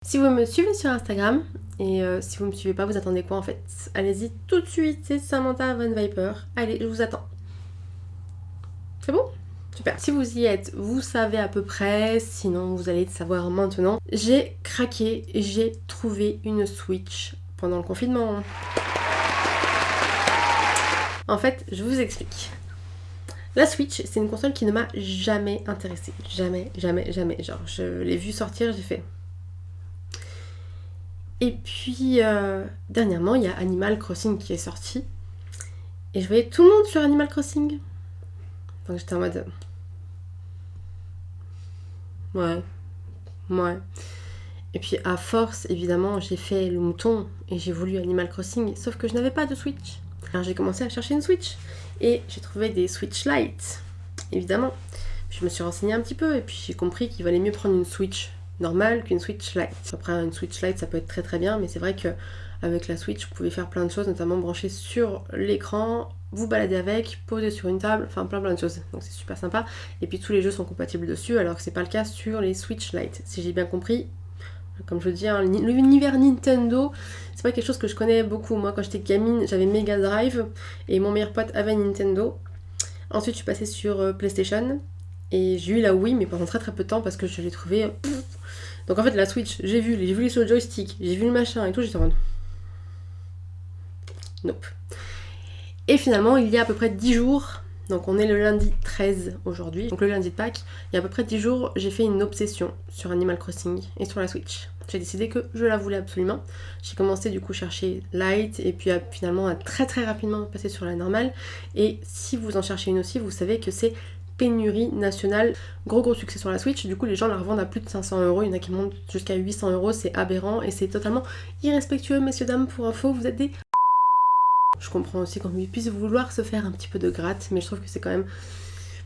Si vous me suivez sur Instagram, et si vous me suivez pas, vous attendez quoi en fait? Allez-y tout de suite, c'est Samantha Von Viper. Allez, je vous attends. C'est bon? Super. Si vous y êtes, vous savez à peu près, sinon vous allez le savoir maintenant. J'ai craqué, j'ai trouvé une Switch pendant le confinement. En fait, je vous explique. La Switch, c'est une console qui ne m'a jamais intéressée. Jamais. Genre, je l'ai vue sortir, j'ai fait... Et puis, dernièrement, il y a Animal Crossing qui est sorti. Et je voyais tout le monde sur Animal Crossing. Donc j'étais en mode... Ouais. Et puis à force, évidemment, j'ai fait le mouton et j'ai voulu Animal Crossing. Sauf que je n'avais pas de Switch. Alors j'ai commencé à chercher une Switch. Et j'ai trouvé des Switch Lite, évidemment. Puis je me suis renseignée un petit peu et puis j'ai compris qu'il valait mieux prendre une Switch normale qu'une Switch Lite. Après, une Switch Lite, ça peut être très très bien, mais c'est vrai qu'avec la Switch, vous pouvez faire plein de choses, notamment brancher sur l'écran, vous balader avec, poser sur une table, enfin plein de choses. Donc c'est super sympa. Et puis tous les jeux sont compatibles dessus, alors que c'est pas le cas sur les Switch Lite. Si j'ai bien compris, comme je le dis, hein, l'univers Nintendo, c'est pas quelque chose que je connais beaucoup. Moi, quand j'étais gamine, j'avais Mega Drive et mon meilleur pote avait Nintendo. Ensuite, je suis passée sur PlayStation et j'ai eu la Wii, mais pendant très peu de temps parce que je l'ai trouvée... Donc en fait, la Switch, j'ai vu les joysticks, j'ai vu le machin et tout, j'étais en mode... Nope. Et finalement, il y a à peu près 10 jours, donc on est le lundi 13 aujourd'hui, donc le lundi de Pâques, il y a à peu près 10 jours, j'ai fait une obsession sur Animal Crossing et sur la Switch. J'ai décidé que je la voulais absolument. J'ai commencé du coup chercher Lite et puis finalement à très rapidement passer sur la normale. Et si vous en cherchez une aussi, vous savez que c'est pénurie nationale. Gros succès sur la Switch, du coup les gens la revendent à plus de 500€, il y en a qui montent jusqu'à 800€, c'est aberrant et c'est totalement irrespectueux, messieurs dames, pour info, vous êtes des... Je comprends aussi qu'on puisse vouloir se faire un petit peu de gratte, mais je trouve que c'est quand même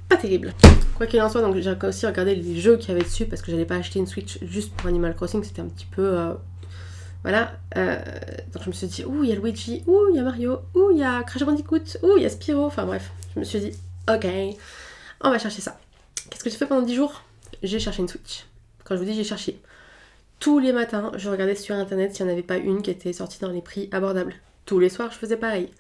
pas terrible. Quoi qu'il en soit, donc j'ai aussi regardé les jeux qu'il y avait dessus, parce que j'allais pas acheter une Switch juste pour Animal Crossing, c'était un petit peu... Voilà, donc je me suis dit, ouh, il y a Luigi, ouh, il y a Mario, ouh, il y a Crash Bandicoot, ouh, il y a Spyro, enfin bref, je me suis dit, ok, on va chercher ça. Qu'est-ce que j'ai fait pendant 10 jours? J'ai cherché une Switch. Quand je vous dis j'ai cherché, tous les matins, je regardais sur internet s'il n'y en avait pas une qui était sortie dans les prix abordables. Tous les soirs, je faisais pareil.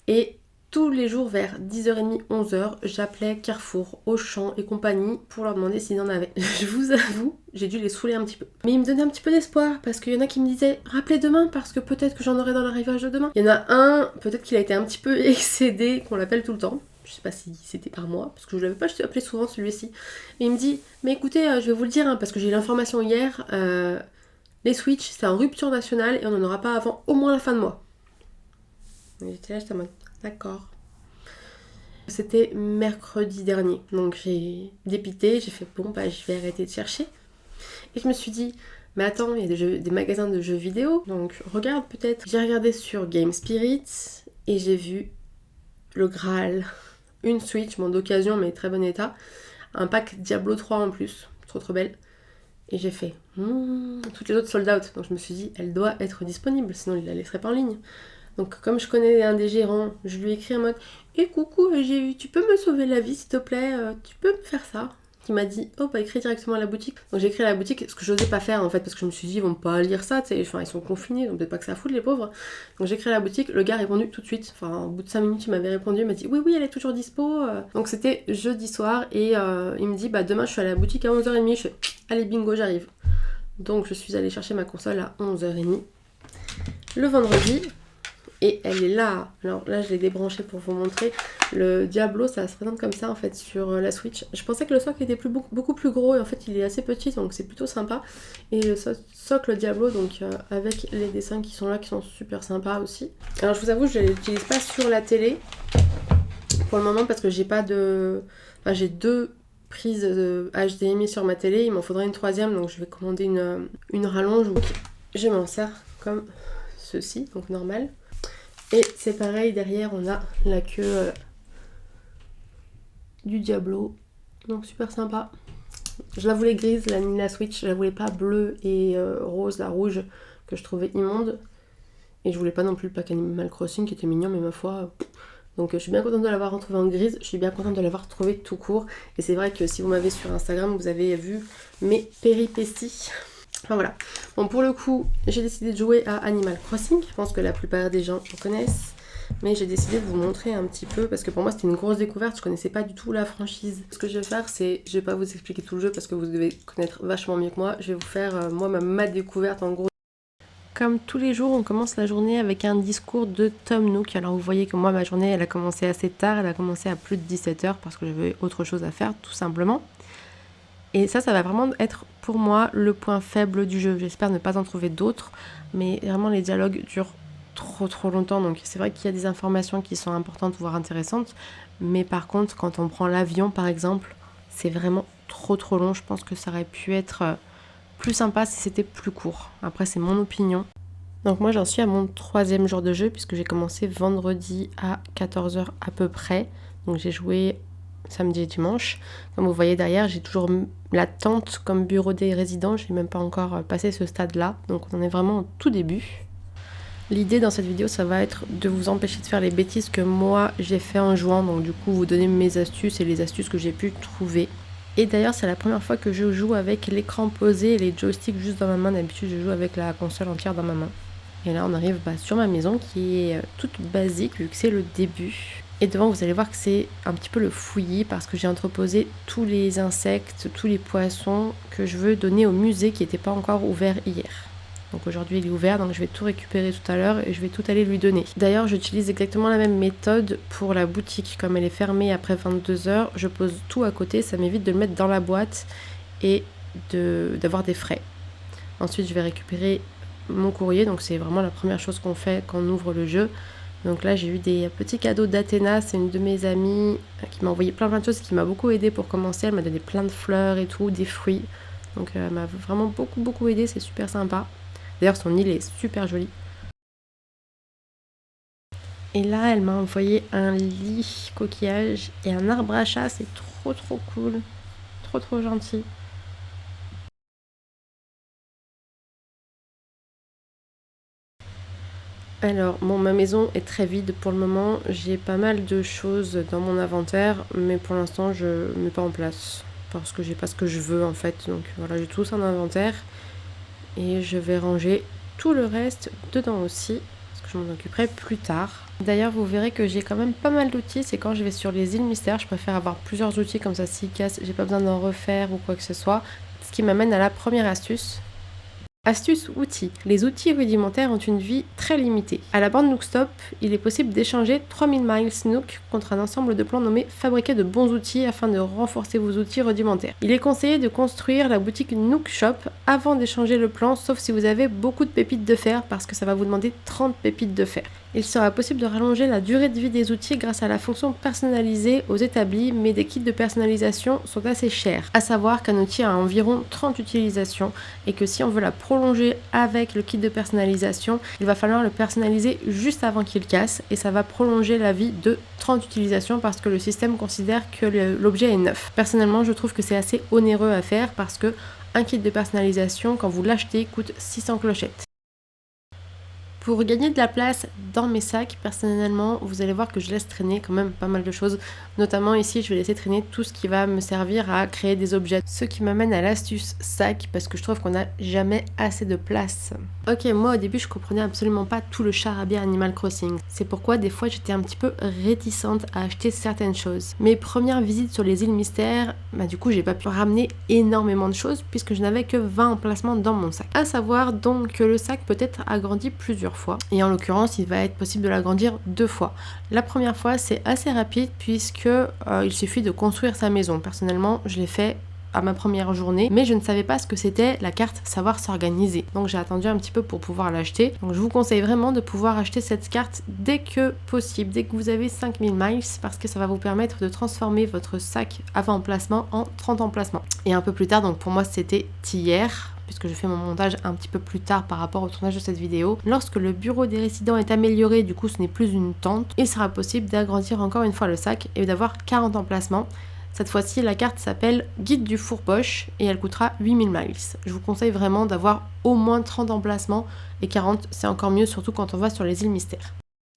Et tous les jours, vers 10h30, 11h, j'appelais Carrefour, Auchan et compagnie pour leur demander s'ils en avaient. Je vous avoue, j'ai dû les saouler un petit peu. Mais ils me donnaient un petit peu d'espoir, parce qu'il y en a qui me disaient « Rappelez demain, parce que peut-être que j'en aurai dans l'arrivage de demain. » Il y en a un, peut-être qu'il a été un petit peu excédé, qu'on l'appelle tout le temps. Je sais pas si c'était par moi, parce que je l'avais pas appelé souvent celui-ci. Mais il me dit « Mais écoutez, je vais vous le dire, hein, parce que j'ai eu l'information hier, les Switch, c'est en rupture nationale et on n'en aura pas avant au moins la fin de mois. » J'étais là, j'étais en mode d'accord. C'était mercredi dernier, donc j'ai dépité, j'ai fait bon, bah je vais arrêter de chercher. Et je me suis dit, mais attends, il y a des magasins de jeux vidéo, donc regarde peut-être. J'ai regardé sur Game Spirit et j'ai vu le Graal, une Switch, bon d'occasion mais très bon état, un pack Diablo 3 en plus, trop belle. Et j'ai fait, toutes les autres sold out, donc je me suis dit, elle doit être disponible, sinon il la laisserait pas en ligne. Donc comme je connais un des gérants, je lui ai écrit en mode « Eh coucou, tu peux me sauver la vie s'il te plaît, tu peux me faire ça ?» Il m'a dit « Oh bah écris directement à la boutique ». Donc j'ai écrit à la boutique, ce que je n'osais pas faire en fait, parce que je me suis dit « Ils vont pas lire ça, tu sais, enfin ils sont confinés, donc peut-être pas que ça fout les pauvres ». Donc j'ai écrit à la boutique, le gars a répondu tout de suite, enfin au bout de 5 minutes il m'avait répondu, il m'a dit « Oui, elle est toujours dispo ». Donc c'était jeudi soir et il me dit « Bah demain je suis à la boutique à 11h30 ». Je fais « Allez bingo, j'arrive ». Donc je suis allée chercher ma console à 11h30. Le vendredi... Et elle est là. Alors là, je l'ai débranché pour vous montrer. Le Diablo, ça se présente comme ça en fait sur la Switch. Je pensais que le socle était beaucoup plus gros et en fait il est assez petit, donc c'est plutôt sympa. Et le socle Diablo, donc avec les dessins qui sont là, qui sont super sympas aussi. Alors je vous avoue, je ne l'utilise pas sur la télé pour le moment parce que j'ai pas de... Enfin, j'ai 2 prises HDMI sur ma télé. Il m'en faudrait une 3e, donc je vais commander une rallonge. Donc, je m'en sers comme ceci, donc normal. Et c'est pareil, derrière on a la queue du Diablo, donc super sympa. Je la voulais grise, la Switch, je la voulais pas bleue et rose, la rouge, que je trouvais immonde. Et je voulais pas non plus le pack Animal Crossing qui était mignon, mais ma foi... Donc je suis bien contente de l'avoir retrouvée en grise, je suis bien contente de l'avoir trouvée tout court. Et c'est vrai que si vous m'avez sur Instagram, vous avez vu mes péripéties. Enfin voilà. Bon, pour le coup, j'ai décidé de jouer à Animal Crossing. Je pense que la plupart des gens en connaissent. Mais j'ai décidé de vous montrer un petit peu parce que pour moi c'était une grosse découverte, je connaissais pas du tout la franchise. Ce que je vais faire, c'est, je vais pas vous expliquer tout le jeu parce que vous devez connaître vachement mieux que moi. Je vais vous faire moi ma découverte en gros. Comme tous les jours, on commence la journée avec un discours de Tom Nook. Alors vous voyez que moi ma journée elle a commencé assez tard, elle a commencé à plus de 17h parce que j'avais autre chose à faire tout simplement. Et ça va vraiment être pour moi le point faible du jeu. J'espère ne pas en trouver d'autres, mais vraiment les dialogues durent trop longtemps, donc c'est vrai qu'il y a des informations qui sont importantes voire intéressantes, mais par contre quand on prend l'avion par exemple, c'est vraiment trop long. Je pense que ça aurait pu être plus sympa si c'était plus court. Après c'est mon opinion. Donc moi j'en suis à mon 3e jour de jeu puisque j'ai commencé vendredi à 14h à peu près, donc j'ai joué samedi et dimanche. Comme vous voyez derrière, j'ai toujours la tente comme bureau des résidents, je n'ai même pas encore passé ce stade là, donc on en est vraiment au tout début. L'idée dans cette vidéo, ça va être de vous empêcher de faire les bêtises que moi j'ai fait en jouant. Donc du coup, vous donner mes astuces et les astuces que j'ai pu trouver. Et d'ailleurs, c'est la première fois que je joue avec l'écran posé et les joysticks juste dans ma main. D'habitude, je joue avec la console entière dans ma main. Et là, on arrive sur ma maison qui est toute basique vu que c'est le début. Et devant, vous allez voir que c'est un petit peu le fouillis parce que j'ai entreposé tous les insectes, tous les poissons que je veux donner au musée qui n'était pas encore ouvert hier. Donc aujourd'hui il est ouvert, donc je vais tout récupérer tout à l'heure et je vais tout aller lui donner. D'ailleurs j'utilise exactement la même méthode pour la boutique. Comme elle est fermée après 22h, je pose tout à côté, ça m'évite de le mettre dans la boîte et d'avoir des frais. Ensuite je vais récupérer mon courrier, donc c'est vraiment la première chose qu'on fait quand on ouvre le jeu. Donc là j'ai eu des petits cadeaux d'Athéna, c'est une de mes amies qui m'a envoyé plein de choses, qui m'a beaucoup aidé pour commencer. Elle m'a donné plein de fleurs et tout, des fruits. Donc elle m'a vraiment beaucoup aidé, c'est super sympa. D'ailleurs, son île est super jolie. Et là, elle m'a envoyé un lit coquillage et un arbre à chat. C'est trop cool. Trop gentil. Alors, bon, ma maison est très vide pour le moment. J'ai pas mal de choses dans mon inventaire, mais pour l'instant, je ne mets pas en place. Parce que j'ai pas ce que je veux en fait. Donc voilà, j'ai tout ça en inventaire. Et je vais ranger tout le reste dedans aussi. Je m'en occuperai plus tard. D'ailleurs, vous verrez que j'ai quand même pas mal d'outils. C'est quand je vais sur les îles mystères, je préfère avoir plusieurs outils comme ça. S'ils cassent, j'ai pas besoin d'en refaire ou quoi que ce soit. Ce qui m'amène à la première astuce. Astuce outils. Les outils rudimentaires ont une vie très limitée. À la bande Nookstop, il est possible d'échanger 3000 miles Nook contre un ensemble de plans nommés fabriquer de bons outils afin de renforcer vos outils rudimentaires. Il est conseillé de construire la boutique Nook Shop avant d'échanger le plan, sauf si vous avez beaucoup de pépites de fer parce que ça va vous demander 30 pépites de fer. Il sera possible de rallonger la durée de vie des outils grâce à la fonction personnalisée aux établis, mais des kits de personnalisation sont assez chers. À savoir qu'un outil a environ 30 utilisations et que si on veut la prolonger avec le kit de personnalisation, il va falloir le personnaliser juste avant qu'il casse et ça va prolonger la vie de 30 utilisations parce que le système considère que l'objet est neuf. Personnellement, je trouve que c'est assez onéreux à faire parce que un kit de personnalisation, quand vous l'achetez, coûte 600 clochettes. Pour gagner de la place dans mes sacs, personnellement, vous allez voir que je laisse traîner quand même pas mal de choses. Notamment ici, je vais laisser traîner tout ce qui va me servir à créer des objets. Ce qui m'amène à l'astuce sac, parce que je trouve qu'on n'a jamais assez de place. Ok, moi au début, je comprenais absolument pas tout le charabia Animal Crossing. C'est pourquoi des fois, j'étais un petit peu réticente à acheter certaines choses. Mes premières visites sur les îles mystères, du coup, j'ai pas pu ramener énormément de choses puisque je n'avais que 20 emplacements dans mon sac. À savoir donc que le sac peut être agrandi plusieurs fois. Et en l'occurrence, il va être possible de l'agrandir 2 fois. La première fois, c'est assez rapide puisque il suffit de construire sa maison. Personnellement, je l'ai fait à ma première journée, mais je ne savais pas ce que c'était la carte savoir s'organiser. Donc j'ai attendu un petit peu pour pouvoir l'acheter. Donc je vous conseille vraiment de pouvoir acheter cette carte dès que possible, dès que vous avez 5000 miles, parce que ça va vous permettre de transformer votre sac avant emplacement en 30 emplacements. Et un peu plus tard, donc pour moi c'était hier, puisque je fais mon montage un petit peu plus tard par rapport au tournage de cette vidéo. Lorsque le bureau des résidents est amélioré, du coup ce n'est plus une tente, il sera possible d'agrandir encore une fois le sac et d'avoir 40 emplacements. Cette fois-ci, la carte s'appelle Guide du fourpoche et elle coûtera 8000 miles. Je vous conseille vraiment d'avoir au moins 30 emplacements et 40, c'est encore mieux, surtout quand on va sur les îles mystères.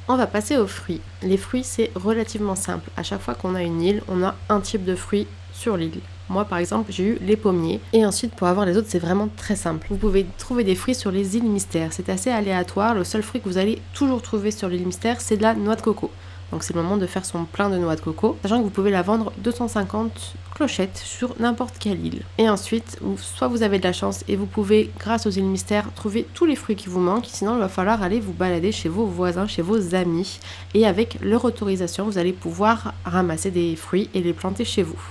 On va passer aux fruits. Les fruits, c'est relativement simple. À chaque fois qu'on a une île, on a un type de fruit sur l'île. Moi par exemple j'ai eu les pommiers et ensuite pour avoir les autres c'est vraiment très simple. Vous pouvez trouver des fruits sur les îles mystères, c'est assez aléatoire, le seul fruit que vous allez toujours trouver sur l'île mystère c'est de la noix de coco. Donc c'est le moment de faire son plein de noix de coco, sachant que vous pouvez la vendre 250 clochettes sur n'importe quelle île. Et ensuite, soit vous avez de la chance et vous pouvez, grâce aux îles mystères, trouver tous les fruits qui vous manquent, sinon il va falloir aller vous balader chez vos voisins, chez vos amis. Et avec leur autorisation, vous allez pouvoir ramasser des fruits et les planter chez vous.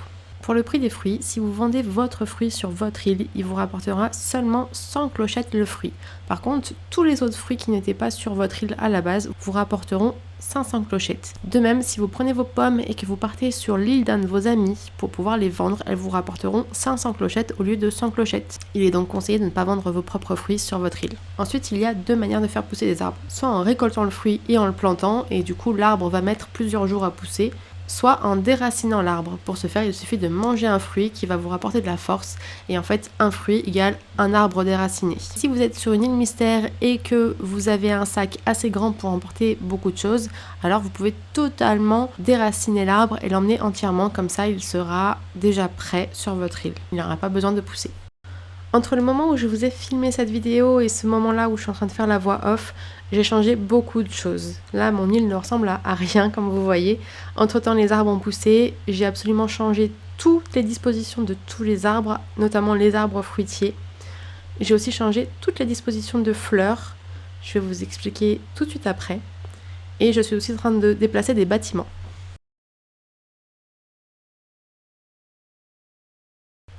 Pour le prix des fruits, si vous vendez votre fruit sur votre île, il vous rapportera seulement 100 clochettes le fruit. Par contre, tous les autres fruits qui n'étaient pas sur votre île à la base vous rapporteront 500 clochettes. De même, si vous prenez vos pommes et que vous partez sur l'île d'un de vos amis pour pouvoir les vendre, elles vous rapporteront 500 clochettes au lieu de 100 clochettes. Il est donc conseillé de ne pas vendre vos propres fruits sur votre île. Ensuite, il y a deux manières de faire pousser des arbres. Soit en récoltant le fruit et en le plantant, et du coup l'arbre va mettre plusieurs jours à pousser, soit en déracinant l'arbre. Pour ce faire, il suffit de manger un fruit qui va vous rapporter de la force et en fait, un fruit égale un arbre déraciné. Si vous êtes sur une île mystère et que vous avez un sac assez grand pour emporter beaucoup de choses, alors vous pouvez totalement déraciner l'arbre et l'emmener entièrement, comme ça il sera déjà prêt sur votre île. Il n'aura pas besoin de pousser. Entre le moment où je vous ai filmé cette vidéo et ce moment-là où je suis en train de faire la voix off, j'ai changé beaucoup de choses. Là, mon île ne ressemble à rien, comme vous voyez. Entre-temps, les arbres ont poussé. J'ai absolument changé toutes les dispositions de tous les arbres, notamment les arbres fruitiers. J'ai aussi changé toutes les dispositions de fleurs. Je vais vous expliquer tout de suite après. Et je suis aussi en train de déplacer des bâtiments.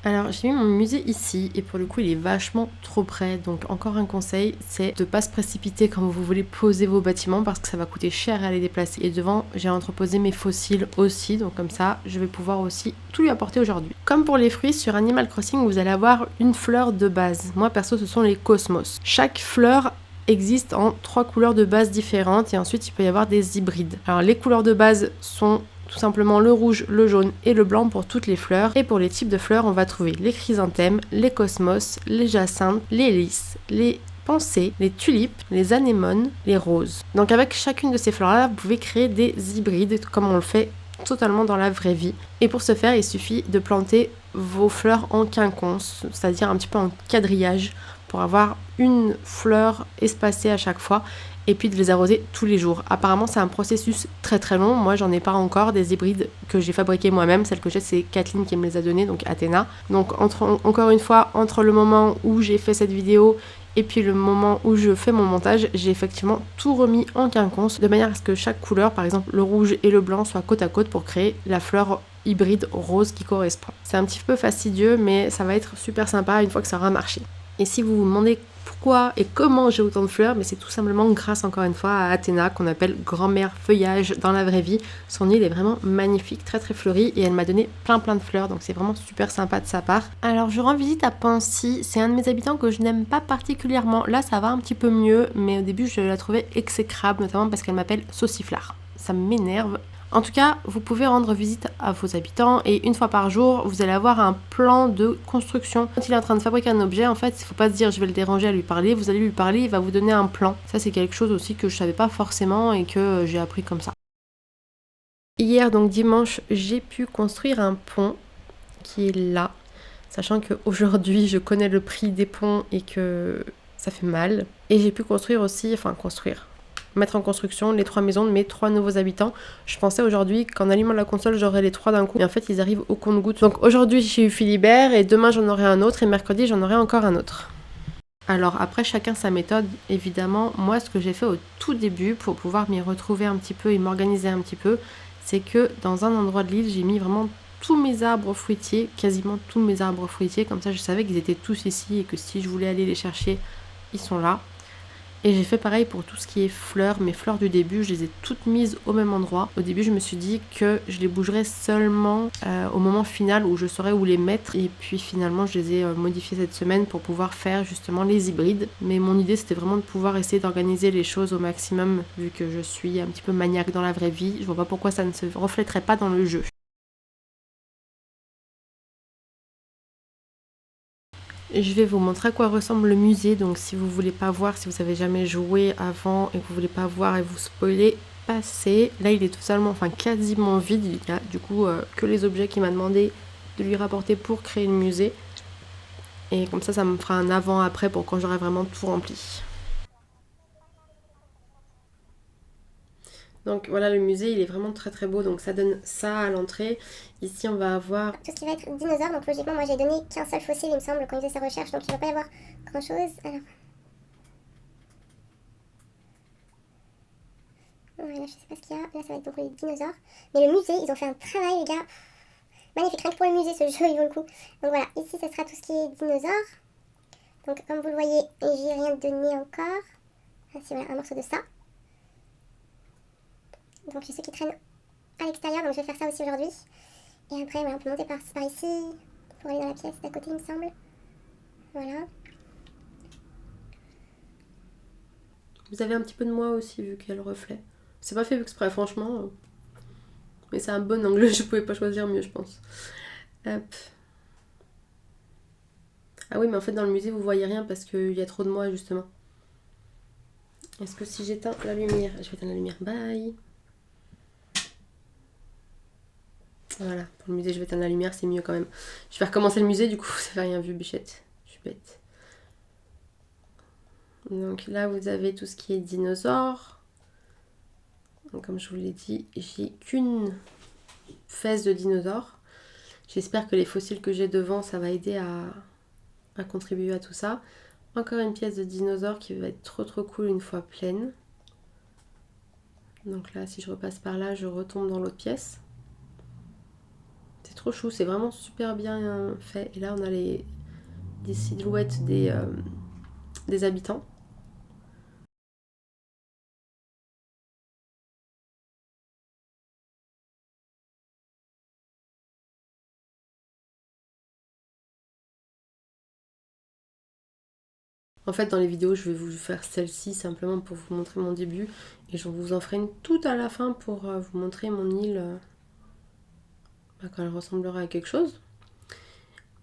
Alors j'ai mis mon musée ici et pour le coup il est vachement trop près, donc encore un conseil, c'est de ne pas se précipiter quand vous voulez poser vos bâtiments parce que ça va coûter cher à les déplacer. Et devant j'ai entreposé mes fossiles aussi, donc comme ça je vais pouvoir aussi tout lui apporter aujourd'hui. Comme pour les fruits, sur Animal Crossing vous allez avoir une fleur de base. Moi perso ce sont les cosmos. Chaque fleur existe en 3 couleurs de base différentes et ensuite il peut y avoir des hybrides. Alors les couleurs de base sont tout simplement le rouge, le jaune et le blanc pour toutes les fleurs. Et pour les types de fleurs, on va trouver les chrysanthèmes, les cosmos, les jacinthes, les lys, les pensées, les tulipes, les anémones, les roses. Donc avec chacune de ces fleurs-là, vous pouvez créer des hybrides comme on le fait totalement dans la vraie vie. Et pour ce faire, il suffit de planter vos fleurs en quinconce, c'est-à-dire un petit peu en quadrillage pour avoir une fleur espacée à chaque fois et puis de les arroser tous les jours. Apparemment c'est un processus très très long, moi j'en ai pas encore des hybrides que j'ai fabriqués moi-même, celle que j'ai c'est Kathleen qui me les a données, donc Athéna. Donc encore une fois, entre le moment où j'ai fait cette vidéo et puis le moment où je fais mon montage, j'ai effectivement tout remis en quinconce de manière à ce que chaque couleur, par exemple le rouge et le blanc, soient côte à côte pour créer la fleur hybride rose qui correspond. C'est un petit peu fastidieux mais ça va être super sympa une fois que ça aura marché. Et si vous vous demandez pourquoi et comment j'ai autant de fleurs, mais c'est tout simplement grâce encore une fois à Athéna qu'on appelle grand-mère feuillage dans la vraie vie. Son île est vraiment magnifique, très très fleurie et elle m'a donné plein de fleurs, donc c'est vraiment super sympa de sa part. Alors je rends visite à Pansy, c'est un de mes habitants que je n'aime pas particulièrement. Là ça va un petit peu mieux, mais au début je la trouvais exécrable, notamment parce qu'elle m'appelle Sauciflard. Ça m'énerve. En tout cas, vous pouvez rendre visite à vos habitants et une fois par jour, vous allez avoir un plan de construction. Quand il est en train de fabriquer un objet, en fait, il ne faut pas se dire je vais le déranger à lui parler. Vous allez lui parler, il va vous donner un plan. Ça, c'est quelque chose aussi que je ne savais pas forcément et que j'ai appris comme ça. Hier, donc dimanche, j'ai pu construire un pont qui est là. Sachant qu'aujourd'hui, je connais le prix des ponts et que ça fait mal. Et j'ai pu construire aussi, mettre en construction les 3 maisons de mes 3 nouveaux habitants. Je pensais aujourd'hui qu'en allumant la console j'aurais les 3 d'un coup, et en fait ils arrivent au compte-gouttes. Donc aujourd'hui j'ai eu Philibert et demain j'en aurai un autre et mercredi j'en aurai encore un autre. Alors après chacun sa méthode évidemment. Moi ce que j'ai fait au tout début pour pouvoir m'y retrouver un petit peu et m'organiser un petit peu, c'est que dans un endroit de l'île j'ai mis vraiment tous mes arbres fruitiers, quasiment tous mes arbres fruitiers, comme ça je savais qu'ils étaient tous ici et que si je voulais aller les chercher, ils sont là. Et j'ai fait pareil pour tout ce qui est fleurs. Mes fleurs du début, je les ai toutes mises au même endroit. Au début, je me suis dit que je les bougerais seulement au moment final où je saurais où les mettre. Et puis finalement, je les ai modifiées cette semaine pour pouvoir faire justement les hybrides. Mais mon idée, c'était vraiment de pouvoir essayer d'organiser les choses au maximum, vu que je suis un petit peu maniaque dans la vraie vie. Je vois pas pourquoi ça ne se reflèterait pas dans le jeu. Je vais vous montrer à quoi ressemble le musée, donc si vous voulez pas voir, si vous avez jamais joué avant et que vous voulez pas voir et vous spoiler, passez. Là il est totalement, quasiment vide, il y a du coup que les objets qu'il m'a demandé de lui rapporter pour créer le musée. Et comme ça me fera un avant-après pour quand j'aurai vraiment tout rempli. Donc voilà, le musée il est vraiment très très beau, donc ça donne ça à l'entrée. Ici on va avoir tout ce qui va être dinosaure, donc logiquement moi j'ai donné qu'un seul fossile il me semble quand il faisait sa recherche, donc il ne va pas y avoir grand chose. Alors ouais, là je sais pas ce qu'il y a, là ça va être donc les dinosaures. Mais le musée, ils ont fait un travail les gars, magnifique, rien que pour le musée ce jeu il vaut le coup. Donc voilà, ici ça sera tout ce qui est dinosaures. Donc comme vous le voyez, j'ai rien donné encore. Ah si voilà, un morceau de ça. Donc j'ai ceux qui traînent à l'extérieur, donc je vais faire ça aussi aujourd'hui. Et après voilà, on peut monter par ici, pour aller dans la pièce d'à côté il me semble. Voilà. Vous avez un petit peu de moi aussi vu qu'il y a le reflet. C'est pas fait exprès franchement. Mais c'est un bon angle, je pouvais pas choisir mieux je pense. Hop. Ah oui mais en fait dans le musée vous voyez rien parce qu'il y a trop de moi justement. Est-ce que si j'éteins la lumière, je vais éteindre la lumière, bye. Voilà, pour le musée je vais éteindre la lumière, c'est mieux quand même. Je vais recommencer le musée du coup, vous avez rien vu bichette, je suis bête. Donc là vous avez tout ce qui est dinosaures. Donc, comme je vous l'ai dit, j'ai qu'une fesse de dinosaure. J'espère que les fossiles que j'ai devant, ça va aider à contribuer à tout ça. Encore une pièce de dinosaure qui va être trop cool une fois pleine. Donc là, si je repasse par là, je retombe dans l'autre pièce. C'est trop chou, c'est vraiment super bien fait. Et là, on a des silhouettes des habitants. En fait, dans les vidéos, je vais vous faire celle-ci simplement pour vous montrer mon début. Et je vous en ferai une toute à la fin pour vous montrer mon île quand elle ressemblera à quelque chose.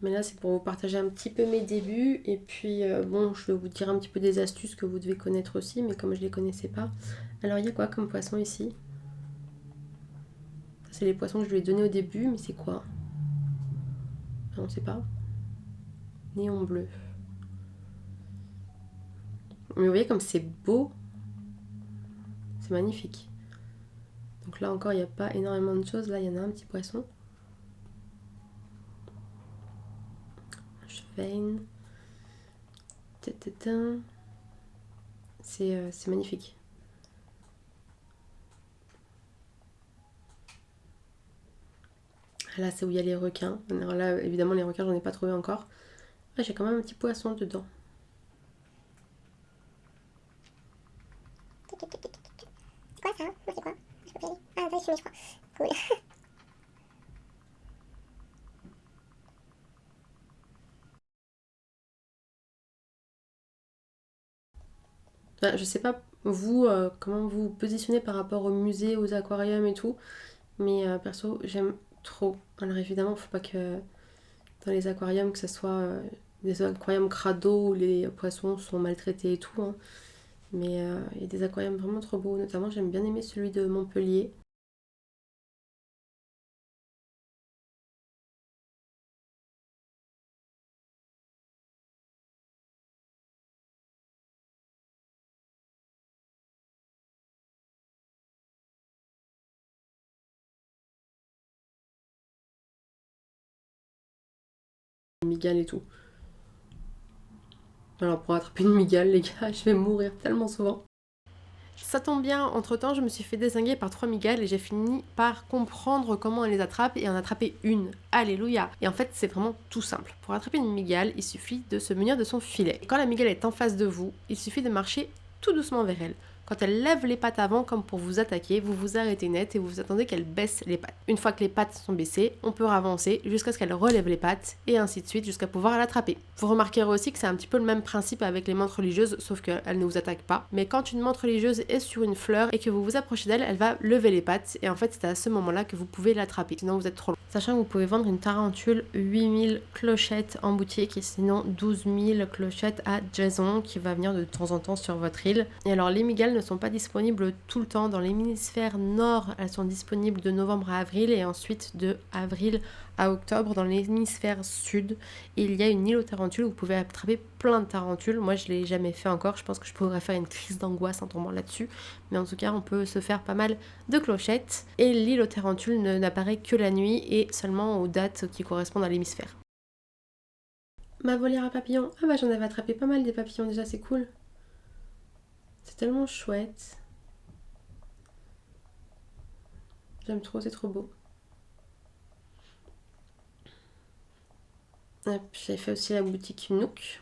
Mais là, c'est pour vous partager un petit peu mes débuts. Et puis, bon, je vais vous dire un petit peu des astuces que vous devez connaître aussi. Mais comme je ne les connaissais pas. Alors, il y a quoi comme poisson ici? C'est les poissons que je lui ai donnés au début. Mais c'est quoi? On ne sait pas. Néon bleu. Mais vous voyez comme c'est beau. C'est magnifique. Donc là encore, il n'y a pas énormément de choses. Là, il y en a un petit poisson. Veine. C'est magnifique. Là, c'est où il y a les requins. Alors là, évidemment, les requins, j'en ai pas trouvé encore. Ah, j'ai quand même un petit poisson dedans. C'est quoi ça? Non, c'est quoi? Je peux pas y aller. Ah, ça, je suis je crois. Cool. Enfin, je sais pas, vous, comment vous vous positionnez par rapport au musée, aux aquariums et tout. Mais perso, j'aime trop. Alors évidemment, faut pas que dans les aquariums, que ce soit des aquariums crado où les poissons sont maltraités et tout. Hein. Mais il y a des aquariums vraiment trop beaux. Notamment, j'aime bien aimer celui de Montpellier. Migales et tout. Alors pour attraper une migale, les gars, je vais mourir tellement souvent. Ça tombe bien, entre temps je me suis fait dézinguer par 3 migales et j'ai fini par comprendre comment on les attrape et en attraper une. Alléluia. Et en fait c'est vraiment tout simple. Pour attraper une migale, il suffit de se munir de son filet. Et quand la migale est en face de vous, il suffit de marcher tout doucement vers elle. Quand elle lève les pattes avant comme pour vous attaquer, vous vous arrêtez net et vous attendez qu'elle baisse les pattes. Une fois que les pattes sont baissées, on peut avancer jusqu'à ce qu'elle relève les pattes et ainsi de suite jusqu'à pouvoir l'attraper. Vous remarquerez aussi que c'est un petit peu le même principe avec les menthes religieuses, sauf qu'elle ne vous attaque pas. Mais quand une menthe religieuse est sur une fleur et que vous vous approchez d'elle, elle va lever les pattes et en fait c'est à ce moment-là que vous pouvez l'attraper, sinon vous êtes trop loin. Sachant que vous pouvez vendre une tarentule 8000 clochettes en boutique et sinon 12 000 clochettes à Jason qui va venir de temps en temps sur votre île. Et alors les migales elles ne sont pas disponibles tout le temps. Dans l'hémisphère nord, elles sont disponibles de novembre à avril et ensuite de avril à octobre. Dans l'hémisphère sud, il y a une île aux tarentules où vous pouvez attraper plein de tarentules. Moi, je ne l'ai jamais fait encore. Je pense que je pourrais faire une crise d'angoisse en tombant là-dessus. Mais en tout cas, on peut se faire pas mal de clochettes. Et l'île aux tarentules n'apparaît que la nuit et seulement aux dates qui correspondent à l'hémisphère. Ma volière à papillons. Ah bah j'en avais attrapé pas mal des papillons déjà, c'est cool. C'est tellement chouette. J'aime trop, c'est trop beau. Hop, j'ai fait aussi la boutique Nook.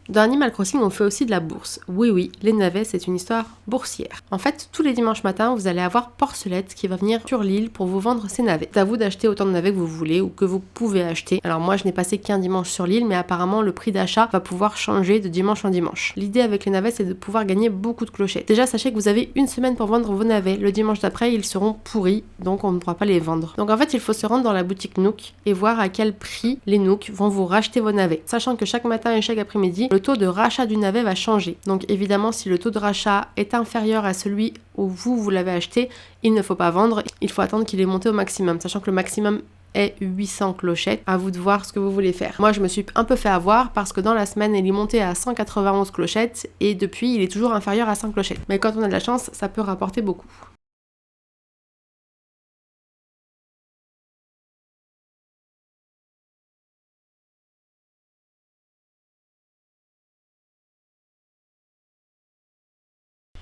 Dans Animal Crossing, on fait aussi de la bourse. Oui, les navets, c'est une histoire boursière. En fait, tous les dimanches matins, vous allez avoir Porcelette qui va venir sur l'île pour vous vendre ses navets. C'est à vous d'acheter autant de navets que vous voulez ou que vous pouvez acheter. Alors moi, je n'ai passé qu'un dimanche sur l'île, mais apparemment, le prix d'achat va pouvoir changer de dimanche en dimanche. L'idée avec les navets, c'est de pouvoir gagner beaucoup de clochettes. Déjà, sachez que vous avez une semaine pour vendre vos navets. Le dimanche d'après, ils seront pourris, donc on ne pourra pas les vendre. Donc en fait, il faut se rendre dans la boutique Nook et voir à quel prix les Nook vont vous racheter vos navets. Sachant que chaque matin et chaque après-midi, le taux de rachat du navet va changer. Donc évidemment, si le taux de rachat est inférieur à celui où vous l'avez acheté, il ne faut pas vendre. Il faut attendre qu'il est monté au maximum, sachant que le maximum est 800 clochettes. À vous de voir ce que vous voulez faire. Moi, je me suis un peu fait avoir parce que dans la semaine, il est monté à 191 clochettes et depuis, il est toujours inférieur à 100 clochettes. Mais quand on a de la chance, ça peut rapporter beaucoup.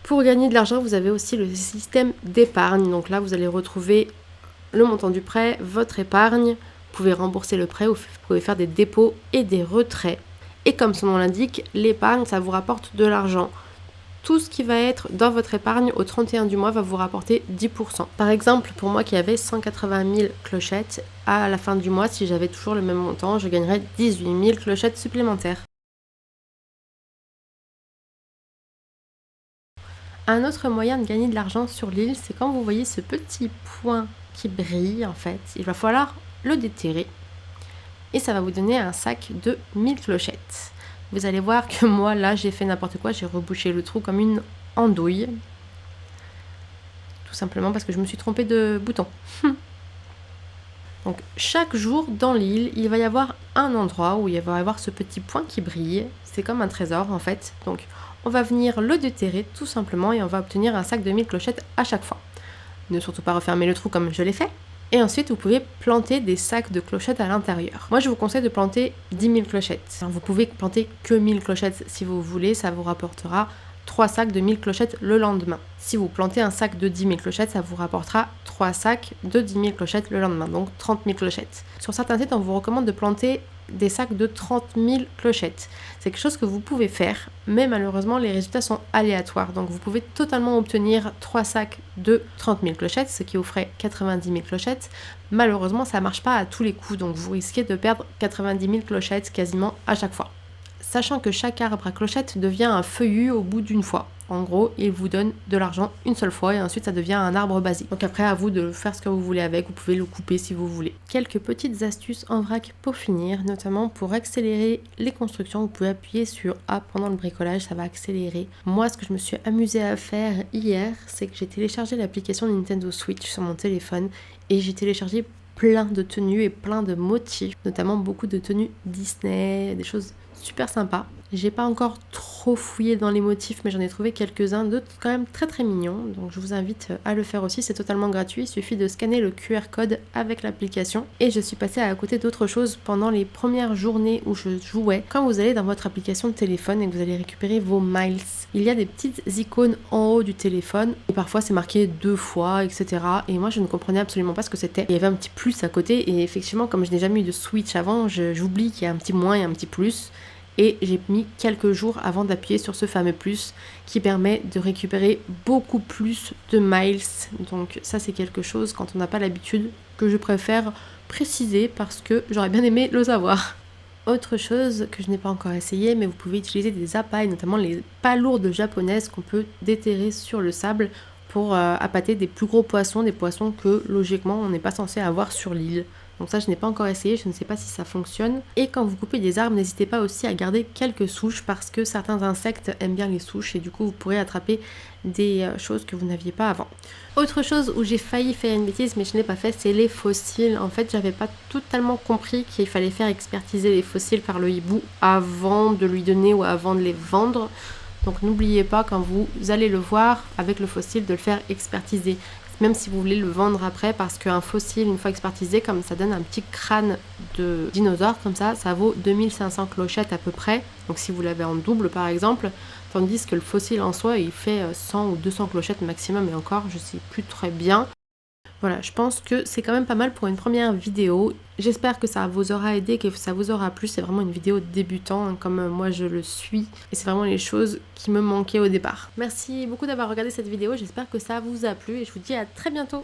Pour gagner de l'argent, vous avez aussi le système d'épargne. Donc là, vous allez retrouver le montant du prêt, votre épargne. Vous pouvez rembourser le prêt, vous pouvez faire des dépôts et des retraits. Et comme son nom l'indique, l'épargne, ça vous rapporte de l'argent. Tout ce qui va être dans votre épargne au 31 du mois va vous rapporter 10%. Par exemple, pour moi qui avais 180 000 clochettes, à la fin du mois, si j'avais toujours le même montant, je gagnerais 18 000 clochettes supplémentaires. Un autre moyen de gagner de l'argent sur l'île, c'est quand vous voyez ce petit point qui brille en fait, il va falloir le déterrer et ça va vous donner un sac de 1000 clochettes. Vous allez voir que moi là j'ai fait n'importe quoi, j'ai rebouché le trou comme une andouille. Tout simplement parce que je me suis trompée de bouton. Donc chaque jour dans l'île, il va y avoir un endroit où il va y avoir ce petit point qui brille. C'est comme un trésor en fait. Donc on va venir le déterrer tout simplement et on va obtenir un sac de 1000 clochettes à chaque fois. Ne surtout pas refermer le trou comme je l'ai fait. Et ensuite vous pouvez planter des sacs de clochettes à l'intérieur. Moi je vous conseille de planter 10 000 clochettes. Alors, vous pouvez planter que 1000 clochettes si vous voulez, ça vous rapportera 3 sacs de 1000 clochettes le lendemain. Si vous plantez un sac de 10 000 clochettes, ça vous rapportera 3 sacs de 10 000 clochettes le lendemain, donc 30 000 clochettes. Sur certains sites, on vous recommande de planter des sacs de 30 000 clochettes. C'est quelque chose que vous pouvez faire, mais malheureusement, les résultats sont aléatoires. Donc vous pouvez totalement obtenir 3 sacs de 30 000 clochettes, ce qui vous ferait 90 000 clochettes. Malheureusement, ça ne marche pas à tous les coups, donc vous risquez de perdre 90 000 clochettes quasiment à chaque fois. Sachant que chaque arbre à clochettes devient un feuillu au bout d'une fois. En gros, il vous donne de l'argent une seule fois et ensuite ça devient un arbre basique. Donc après, à vous de faire ce que vous voulez avec, vous pouvez le couper si vous voulez. Quelques petites astuces en vrac pour finir, notamment pour accélérer les constructions. Vous pouvez appuyer sur A pendant le bricolage, ça va accélérer. Moi, ce que je me suis amusée à faire hier, c'est que j'ai téléchargé l'application Nintendo Switch sur mon téléphone et j'ai téléchargé plein de tenues et plein de motifs, notamment beaucoup de tenues Disney, des choses super sympas. J'ai pas encore trop fouillé dans les motifs, mais j'en ai trouvé quelques-uns, d'autres quand même très très mignons, donc je vous invite à le faire aussi, c'est totalement gratuit, il suffit de scanner le QR code avec l'application. Et je suis passée à côté d'autres choses pendant les premières journées où je jouais. Quand vous allez dans votre application de téléphone et que vous allez récupérer vos miles, il y a des petites icônes en haut du téléphone, et parfois c'est marqué 2 fois, etc. Et moi je ne comprenais absolument pas ce que c'était. Il y avait un petit plus à côté, et effectivement comme je n'ai jamais eu de Switch avant, j'oublie qu'il y a un petit moins et un petit plus. Et j'ai mis quelques jours avant d'appuyer sur ce fameux plus qui permet de récupérer beaucoup plus de miles. Donc ça c'est quelque chose quand on n'a pas l'habitude que je préfère préciser parce que j'aurais bien aimé le savoir. Autre chose que je n'ai pas encore essayé, mais vous pouvez utiliser des appâts, notamment les palourdes japonaises qu'on peut déterrer sur le sable pour appâter des plus gros poissons, des poissons que logiquement on n'est pas censé avoir sur l'île. Donc ça je n'ai pas encore essayé, je ne sais pas si ça fonctionne. Et quand vous coupez des arbres, n'hésitez pas aussi à garder quelques souches parce que certains insectes aiment bien les souches et du coup vous pourrez attraper des choses que vous n'aviez pas avant. Autre chose où j'ai failli faire une bêtise mais je n'ai pas fait, c'est les fossiles. En fait j'avais pas totalement compris qu'il fallait faire expertiser les fossiles par le hibou avant de lui donner ou avant de les vendre. Donc n'oubliez pas quand vous allez le voir avec le fossile de le faire expertiser. Même si vous voulez le vendre après, parce qu'un fossile, une fois expertisé, comme ça donne un petit crâne de dinosaure, comme ça vaut 2500 clochettes à peu près. Donc si vous l'avez en double par exemple, tandis que le fossile en soi, il fait 100 ou 200 clochettes maximum, et encore, je sais plus très bien. Voilà, je pense que c'est quand même pas mal pour une première vidéo. J'espère que ça vous aura aidé, que ça vous aura plu. C'est vraiment une vidéo débutant, hein, comme moi je le suis. Et c'est vraiment les choses qui me manquaient au départ. Merci beaucoup d'avoir regardé cette vidéo. J'espère que ça vous a plu et je vous dis à très bientôt.